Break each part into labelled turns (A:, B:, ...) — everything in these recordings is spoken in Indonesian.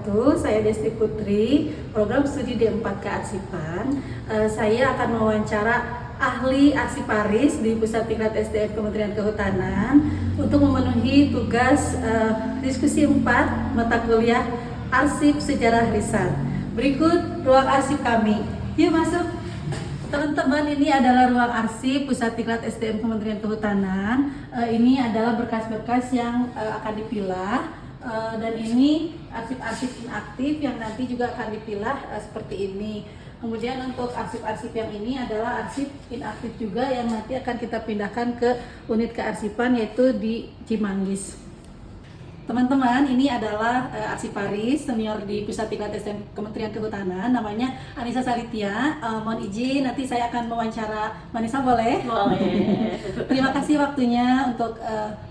A: wabarakatuh. Saya Desti Putri, program studi D4 Kearsipan. Saya akan mewawancara ahli arsiparis di Pusat Diklat SDM Kementerian Kehutanan untuk memenuhi tugas diskusi 4 mata kuliah Arsip Sejarah Riset. Berikut ruang arsip kami. Yuk masuk. Teman-teman, ini adalah ruang arsip Pusat Diklat SDM Kementerian Kehutanan. Ini adalah berkas-berkas yang akan dipilah. Dan ini arsip-arsip inaktif yang nanti juga akan dipilah seperti ini. Kemudian untuk arsip-arsip yang ini adalah arsip inaktif juga yang nanti akan kita pindahkan ke unit kearsipan, yaitu di Cimanggis. Teman-teman, ini adalah arsiparis senior di Pusat Diklat SDM Kementerian Kehutanan, namanya Anissa Salitia. Mohon izin, nanti saya akan mewawancara Anissa, boleh?
B: Boleh.
A: Terima kasih waktunya untuk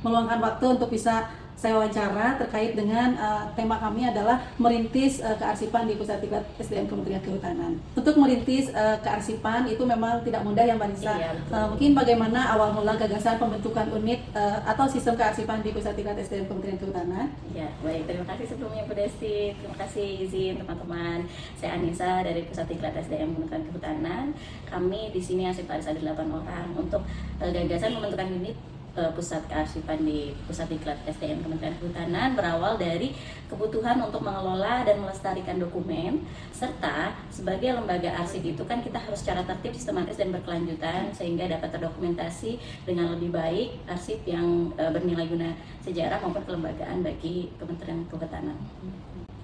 A: meluangkan waktu untuk bisa saya wawancara terkait dengan tema kami adalah merintis kearsipan di Pusat Diklat SDM Kementerian Kehutanan. Untuk merintis kearsipan itu memang tidak mudah ya Mbak Nisa.
B: Iya,
A: mungkin bagaimana awal mula gagasan pembentukan unit atau sistem kearsipan di Pusat Diklat SDM Kementerian Kehutanan?
B: Ya, baik. Terima kasih sebelumnya Bu Desti. Terima kasih izin teman-teman. Saya Anissa dari Pusat Diklat SDM Kementerian Kehutanan. Kami di sini arsiparis ada 8 orang untuk gagasan pembentukan unit Pusat Kearsipan di Pusat Diklat SDM Kementerian Kehutanan berawal dari kebutuhan untuk mengelola dan melestarikan dokumen, serta sebagai lembaga arsip itu kan kita harus secara tertib, sistematis dan berkelanjutan sehingga dapat terdokumentasi dengan lebih baik arsip yang bernilai guna sejarah maupun kelembagaan bagi Kementerian Kehutanan.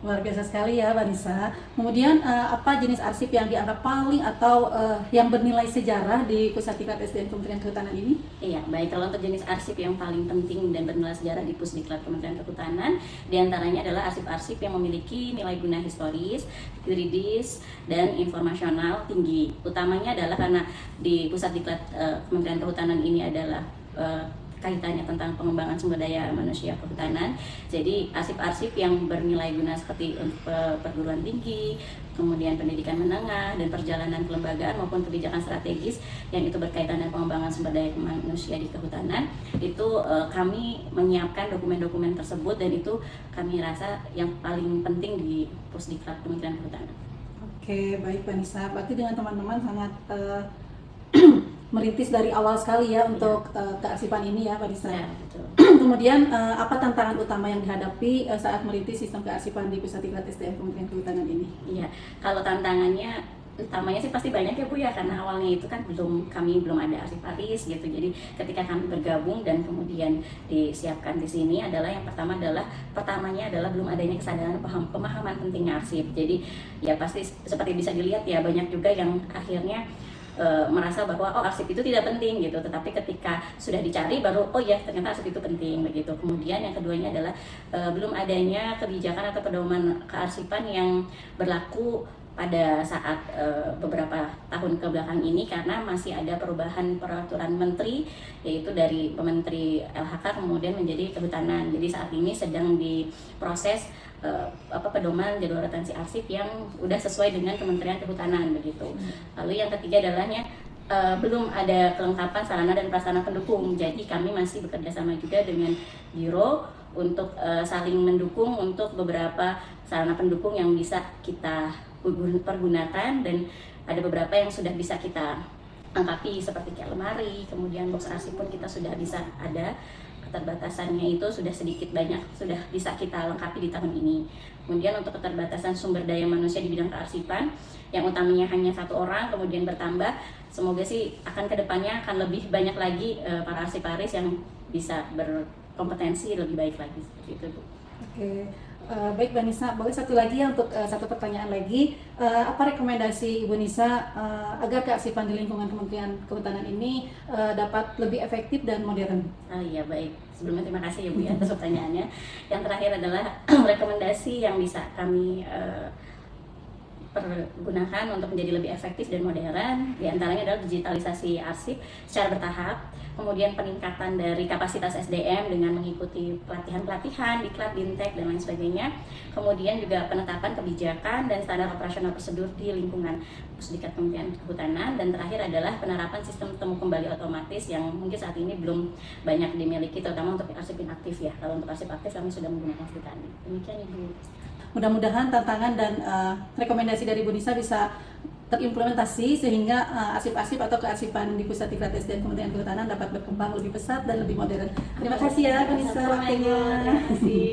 A: Luar biasa sekali ya Mbak Nisa. Kemudian apa jenis arsip yang dianggap paling atau yang bernilai sejarah di Pusat Diklat SDM Kementerian Kehutanan ini?
B: Iya, baik. Kalau untuk jenis arsip yang paling penting dan bernilai sejarah di Pusdiklat Kementerian Kehutanan, diantaranya adalah arsip-arsip yang memiliki nilai guna historis, yuridis, dan informasional tinggi. Utamanya adalah karena di Pusat Diklat Kementerian Kehutanan ini adalah kaitannya tentang pengembangan sumber daya manusia kehutanan. Jadi arsip-arsip yang bernilai guna seperti perguruan tinggi, kemudian pendidikan menengah dan perjalanan kelembagaan maupun kebijakan strategis yang itu berkaitan dengan pengembangan sumber daya manusia di kehutanan, itu kami menyiapkan dokumen-dokumen tersebut dan itu kami rasa yang paling penting di Pusdiklat Kementerian Kehutanan.
A: Oke, baik Mbak Nisa. Berarti dengan teman-teman sangat merintis dari awal sekali ya untuk kearsipan ini ya Mbak Nisa.
B: Ya, betul.
A: Kemudian apa tantangan utama yang dihadapi saat merintis sistem kearsipan di Pusat Diklat SDM Kementerian Kehutanan ini?
B: Iya, kalau tantangannya utamanya sih pasti banyak ya Bu ya, karena awalnya itu kan kami belum ada arsiparis gitu. Jadi ketika kami bergabung dan kemudian disiapkan di sini adalah yang pertamanya adalah belum adanya kesadaran pemahaman pentingnya arsip. Jadi ya pasti seperti bisa dilihat ya, banyak juga yang akhirnya merasa bahwa arsip itu tidak penting gitu, tetapi ketika sudah dicari baru ya ternyata arsip itu penting begitu. Kemudian yang keduanya adalah belum adanya kebijakan atau pedoman kearsipan yang berlaku pada saat beberapa tahun kebelakang ini, karena masih ada perubahan peraturan menteri, yaitu dari Menteri LHK kemudian menjadi Kehutanan. Jadi saat ini sedang diproses pedoman jadwal retensi arsip yang udah sesuai dengan Kementerian Kehutanan begitu. Lalu yang ketiga adalahnya belum ada kelengkapan sarana dan prasarana pendukung. Jadi kami masih bekerja sama juga dengan Biro untuk saling mendukung untuk beberapa sarana pendukung yang bisa kita pergunakan, dan ada beberapa yang sudah bisa kita lengkapi seperti kayak lemari, kemudian box arsip pun kita sudah bisa ada. Keterbatasannya itu sudah sedikit banyak sudah bisa kita lengkapi di tahun ini. Kemudian untuk keterbatasan sumber daya manusia di bidang kearsipan yang utamanya hanya 1 orang kemudian bertambah, semoga sih akan kedepannya akan lebih banyak lagi para arsiparis yang bisa berkompetensi lebih baik lagi seperti itu Bu.
A: Oke. Baik Mbak Nisa, boleh satu lagi ya untuk satu pertanyaan lagi. Apa rekomendasi Ibu Nisa agar kearsipan di lingkungan Kementerian Kehutanan ini dapat lebih efektif dan modern?
B: Iya, baik. Sebelumnya terima kasih ya Bu ya atas pertanyaannya. Yang terakhir adalah rekomendasi yang bisa kami pergunakan untuk menjadi lebih efektif dan modern. Di antaranya adalah digitalisasi arsip secara bertahap, kemudian peningkatan dari kapasitas SDM dengan mengikuti pelatihan-pelatihan, diklat, bintek, dan lain sebagainya. Kemudian juga penetapan kebijakan dan standar operasional prosedur di lingkungan Pusdiklat Kementerian Kehutanan. Dan terakhir adalah penerapan sistem temu kembali otomatis yang mungkin saat ini belum banyak dimiliki, terutama untuk arsip inaktif ya. Kalau untuk arsip aktif kami sudah menggunakan Sritani. Demikian Ibu.
A: mudah-mudahan tantangan dan rekomendasi dari Bu Nisa bisa terimplementasi sehingga arsip-arsip atau kearsipan di Pusat Diklat SDM Kementerian Kehutanan dapat berkembang lebih pesat dan lebih modern. Terima kasih ya Bu Nisa waktunya.
B: Terima kasih.